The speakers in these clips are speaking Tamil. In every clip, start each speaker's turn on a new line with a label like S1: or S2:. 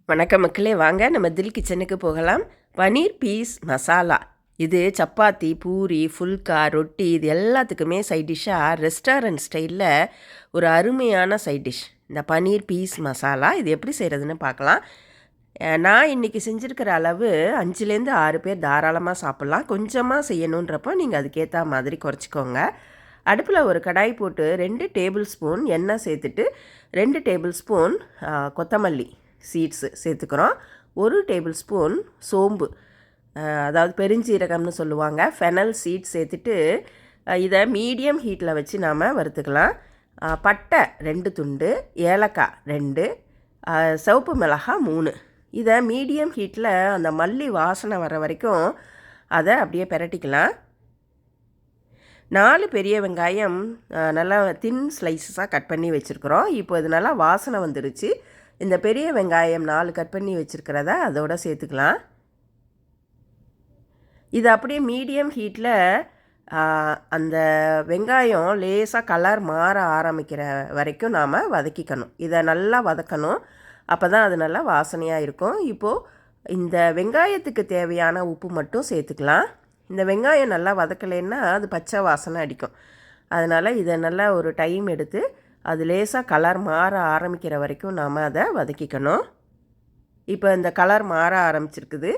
S1: வணக்கம் மக்களே, வாங்க நம்ம தில் கிச்சனுக்கு போகலாம். பன்னீர் பீஸ் மசாலா இது சப்பாத்தி, பூரி, ஃபுல்கா, ரொட்டி இது எல்லாத்துக்குமே சைட் டிஷ்ஷாக ரெஸ்டாரண்ட் ஸ்டைலில் ஒரு அருமையான சைட் டிஷ் இந்த பன்னீர் பீஸ் மசாலா. இது எப்படி செய்கிறதுன்னு பார்க்கலாம். நான் இன்றைக்கி செஞ்சுருக்கிற அளவு 5லேருந்து 6 பேர் தாராளமாக சாப்பிட்லாம். கொஞ்சமாக செய்யணுன்றப்போ நீங்கள் அதுக்கேற்ற மாதிரி குறைச்சிக்கோங்க. அடுப்பில் ஒரு கடாய் போட்டு 2 டேபிள் ஸ்பூன் எண்ணெய் சேர்த்துட்டு 2 டேபிள் ஸ்பூன் கொத்தமல்லி சீட்ஸு சேர்த்துக்கிறோம். 1 டேபிள் ஸ்பூன் சோம்பு, அதாவது பெருஞ்சீரகம்னு சொல்லுவாங்க, ஃபெனல் சீட் சேர்த்துட்டு இதை மீடியம் ஹீட்டில் வச்சு நாம் வறுத்துக்கலாம். பட்டை 2 துண்டு, ஏலக்காய் 2, சிவப்பு மிளகாய் 3. இதை மீடியம் ஹீட்டில் அந்த மல்லி வாசனை வர வரைக்கும் அதை அப்படியே பிரட்டிக்கலாம். 4 பெரிய வெங்காயம் நல்லா தின் ஸ்லைஸஸாக கட் பண்ணி வச்சுருக்குறோம். இப்போ இது நல்லா வாசனை வந்துருச்சு. இந்த பெரிய வெங்காயம் 4 கட் பண்ணி வச்சுருக்கிறத அதோடு சேர்த்துக்கலாம். இது அப்படியே மீடியம் ஹீட்டில் அந்த வெங்காயம் லேசாக கலர் மாற ஆரம்பிக்கிற வரைக்கும் நாம் வதக்கிக்கணும். இதை நல்லா வதக்கணும், அப்போ தான் அது நல்லா வாசனையாக இருக்கும். இப்போது இந்த வெங்காயத்துக்கு தேவையான உப்பு மட்டும் சேர்த்துக்கலாம். இந்த வெங்காயம் நல்லா வதக்கலைன்னா அது பச்சை வாசனை அடிக்கும். அதனால் இதை நல்லா ஒரு டைம் எடுத்து அது லேசாக கலர் மாற ஆரம்பிக்கிற வரைக்கும் நாம் அதை வதக்கிக்கணும். இப்போ இந்த கலர் மாற ஆரம்பிச்சிருக்குது.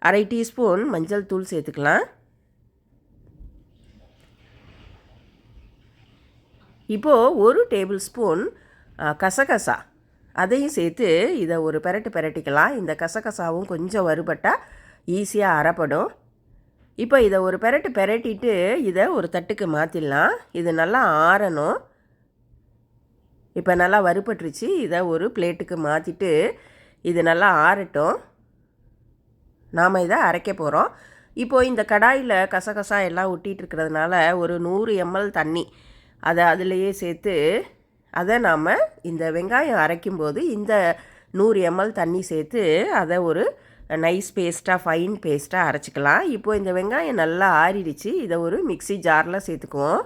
S1: 1/2 டீஸ்பூன் மஞ்சள் தூள் சேர்த்துக்கலாம். இப்போது 1 டேபிள் ஸ்பூன் கசகசா அதையும் சேர்த்து இதை ஒரு பிரட்டிக்கலாம். இந்த கசகசாவும் கொஞ்சம் வறுபட்டால் ஈஸியாக அரைப்படும். இப்போ இதை ஒரு பிரட்டிட்டு இதை ஒரு தட்டுக்கு மாற்றிடலாம். இது நல்லா ஆறணும். இப்போ நல்லா வறுபட்டுருச்சு. இதை ஒரு பிளேட்டுக்கு மாற்றிட்டு இது நல்லா ஆறட்டும். நாம் இதை அரைக்க போகிறோம். இப்போது இந்த கடாயில் கசகசா எல்லாம் ஒட்டிகிட்ருக்கிறதுனால ஒரு 100 ml தண்ணி அதை அதிலையே சேர்த்து அதை நாம் இந்த வெங்காயம் அரைக்கும்போது இந்த 100 ml தண்ணி சேர்த்து அதை ஒரு நைஸ் பேஸ்ட்டாக ஃபைன் பேஸ்ட்டாக அரைச்சிக்கலாம். இப்போது இந்த வெங்காயம் நல்லா ஆறிடுச்சு. இதை ஒரு மிக்ஸி ஜாரில் சேர்த்துக்குவோம்.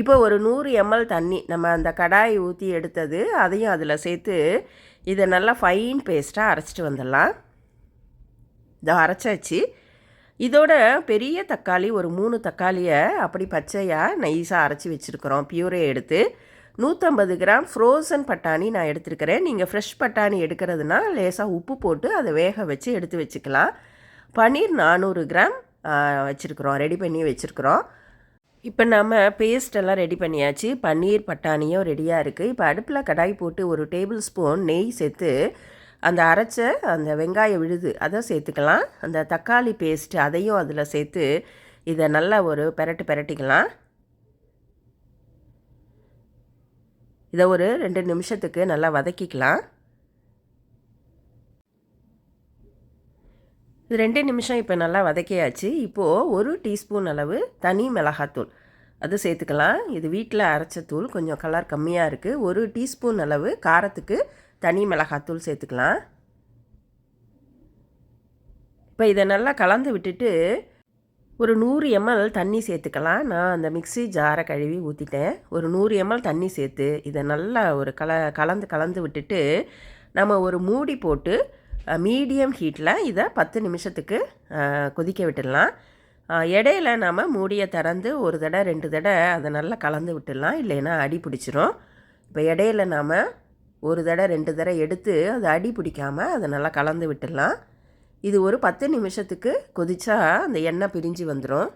S1: இப்போ ஒரு 100 ml தண்ணி நம்ம அந்த கடாய் ஊற்றி எடுத்தது அதையும் அதில் சேர்த்து இதை நல்லா ஃபைன் பேஸ்ட்டாக அரைச்சிட்டு வந்துடலாம். இதை அரைச்சாச்சு. இதோட பெரிய தக்காளி ஒரு 3 தக்காளியை அப்படி பச்சையாக நைஸாக அரைச்சி வச்சுருக்குறோம். பியூரே எடுத்து 150 கிராம் ஃப்ரோசன் பட்டாணி நான் எடுத்துருக்கிறேன். நீங்கள் ஃப்ரெஷ் பட்டாணி எடுக்கிறதுனா லேசாக உப்பு போட்டு அதை வேக வச்சு எடுத்து வச்சுக்கலாம். பன்னீர் 400 கிராம் வச்சுருக்குறோம், ரெடி பண்ணி வச்சுருக்குறோம். இப்போ நம்ம பேஸ்டெல்லாம் ரெடி பண்ணியாச்சு. பன்னீர் பட்டாணியும் ரெடியாக இருக்குது. இப்போ அடுப்பில் கடாய் போட்டு 1 டேபிள் ஸ்பூன் நெய் சேர்த்து அந்த அரைச்ச அந்த வெங்காய விழுது அதை சேர்த்துக்கலாம். அந்த தக்காளி பேஸ்ட்டு அதையும் அதில் சேர்த்து இதை நல்லா ஒரு பிரட்டிக்கலாம். இதை ஒரு 2 நிமிஷத்துக்கு நல்லா வதக்கிக்கலாம். இது 2 நிமிஷம் இப்போ நல்லா வதக்கியாச்சு. இப்போது 1 டீஸ்பூன் அளவு தனி மிளகாத்தூள் அது சேர்த்துக்கலாம். இது வீட்டில் அரைச்ச தூள், கொஞ்சம் கலர் கம்மியாக இருக்குது. 1 டீஸ்பூன் அளவு காரத்துக்கு தனி மிளகாத்தூள் சேர்த்துக்கலாம். இப்போ இதை நல்லா கலந்து விட்டுட்டு ஒரு 100 ml தண்ணி சேர்த்துக்கலாம். நான் அந்த மிக்ஸி ஜாரை கழுவி ஊற்றிட்டேன். ஒரு 100 ml தண்ணி சேர்த்து இதை நல்லா ஒரு கலந்து விட்டுட்டு நம்ம ஒரு மூடி போட்டு மீடியம் ஹீட்டில் இதை 10 நிமிஷத்துக்கு கொதிக்க விட்டுடலாம். இடையில நாம் மூடியை திறந்து ஒரு தடவை 2 தடவை அதை நல்லா கலந்து விட்டுடலாம், இல்லைன்னா அடி பிடிச்சிரும். இப்போ இடையில நாம் ஒரு தடவை 2 தடவை எடுத்து அதை அடி பிடிக்காமல் அதை நல்லா கலந்து விட்டுடலாம். இது ஒரு 10 நிமிஷத்துக்கு கொதிச்சா அந்த எண்ணெய் பிரிஞ்சு வந்துடும்.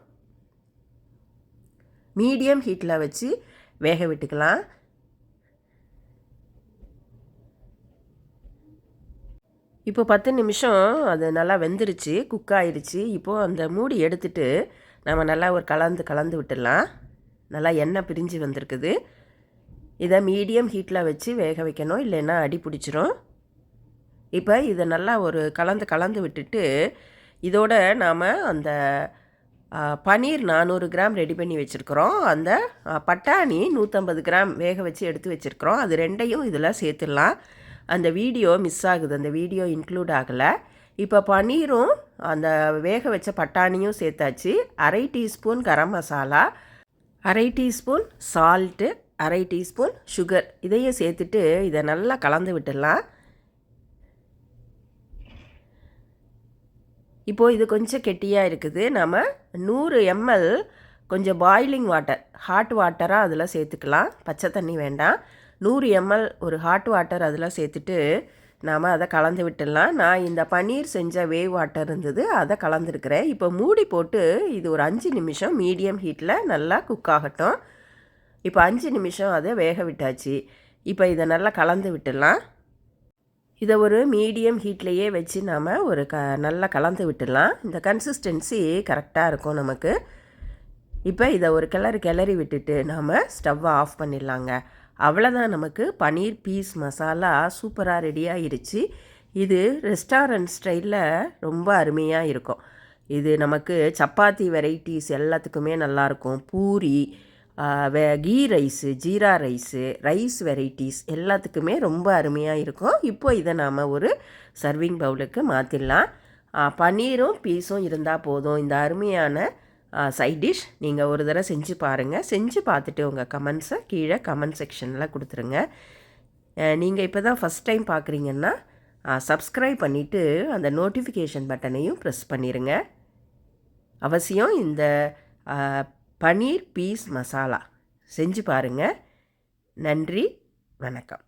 S1: மீடியம் ஹீட்டில் வச்சு வேக விட்டுக்கலாம். இப்போ 10 நிமிஷம் அது நல்லா வெந்துருச்சு, குக் ஆயிடுச்சு. இப்போது அந்த மூடி எடுத்துட்டு நம்ம நல்லா ஒரு கலந்து விட்டுடலாம். நல்லா எண்ணெய் பிரிஞ்சு வந்திருக்குது. இதை மீடியம் ஹீட்டில் வச்சு வேக வைக்கணும், இல்லைன்னா அடி பிடிச்சிரும். இப்போ இதை நல்லா ஒரு கலந்து விட்டுட்டு இதோட நாம் அந்த பன்னீர் 400 கிராம் ரெடி பண்ணி வச்சுருக்குறோம். அந்த பட்டாணி 150 கிராம் வேக வச்சு எடுத்து வச்சுருக்குறோம். அது ரெண்டையும் இதில் சேர்த்துடலாம். அந்த வீடியோ மிஸ் ஆகுது, அந்த வீடியோ இன்க்ளூட் ஆகலை. இப்போ பன்னீரும் அந்த வேக வச்ச பட்டாணியும் சேர்த்தாச்சு. 1/2 teaspoon garam masala, 1/2 teaspoon salt, 1/2 teaspoon sugar இதையும் சேர்த்துட்டு இதை நல்லா கலந்து விட்டுடலாம். இப்போது இது கொஞ்சம் கெட்டியாக இருக்குது. நம்ம 100 ml கொஞ்சம் பாயிலிங் வாட்டர், ஹாட் வாட்டராக அதில் சேர்த்துக்கலாம். பச்சை தண்ணி வேண்டாம். 100 ml ஒரு ஹாட் வாட்டர் அதில் சேர்த்துட்டு நாம் அதை கலந்து விட்டுடலாம். நான் இந்த பன்னீர் செஞ்ச வேவ் வாட்டர் இருந்தது, அதை கலந்துருக்கிறேன். இப்போ மூடி போட்டு இது ஒரு 5 நிமிஷம் மீடியம் ஹீட்டில் நல்லா குக் ஆகட்டும். இப்போ 5 நிமிஷம் அதை வேக விட்டாச்சு. இப்போ இதை நல்லா கலந்து விட்டுடலாம். இதை ஒரு மீடியம் ஹீட்லேயே வச்சு நாம் ஒரு நல்லா கலந்து விட்டுடலாம். இந்த கன்சிஸ்டன்சி கரெக்டாக இருக்கும் நமக்கு. இப்போ இதை ஒரு கிளறி விட்டுட்டு நாம் ஸ்டவ்வை ஆஃப் பண்ணிடலாங்க. அவ்வளோதான், நமக்கு பன்னீர் பீஸ் மசாலா சூப்பராக ரெடி ஆகிருச்சு. இது ரெஸ்டாரண்ட் ஸ்டைலில் ரொம்ப அருமையாக இருக்கும். இது நமக்கு சப்பாத்தி வெரைட்டிஸ் எல்லாத்துக்குமே நல்லாயிருக்கும். பூரி, ghee rice, jeera rice varieties எல்லாத்துக்குமே ரொம்ப அருமையாக இருக்கும். இப்போ இதை நாம் ஒரு சர்விங் பவுலுக்கு மாற்றிடலாம். பன்னீரும் பீஸும் இருந்தால் போதும். இந்த அருமையான சைட் டிஷ் நீங்கள் ஒரு தடவை செஞ்சு பாருங்கள். செஞ்சு பார்த்துட்டு உங்கள் கமெண்ட்ஸை கீழே கமெண்ட் செக்ஷனில் கொடுத்துருங்க. நீங்கள் இப்போ தான் ஃபஸ்ட் டைம் பார்க்குறீங்கன்னா சப்ஸ்கிரைப் பண்ணிவிட்டு அந்த நோட்டிஃபிகேஷன் பட்டனையும் ப்ரெஸ் பண்ணிடுங்க. அவசியம் இந்த பன்னீர் பீஸ் மசாலா செஞ்சு பாருங்கள். நன்றி, வணக்கம்.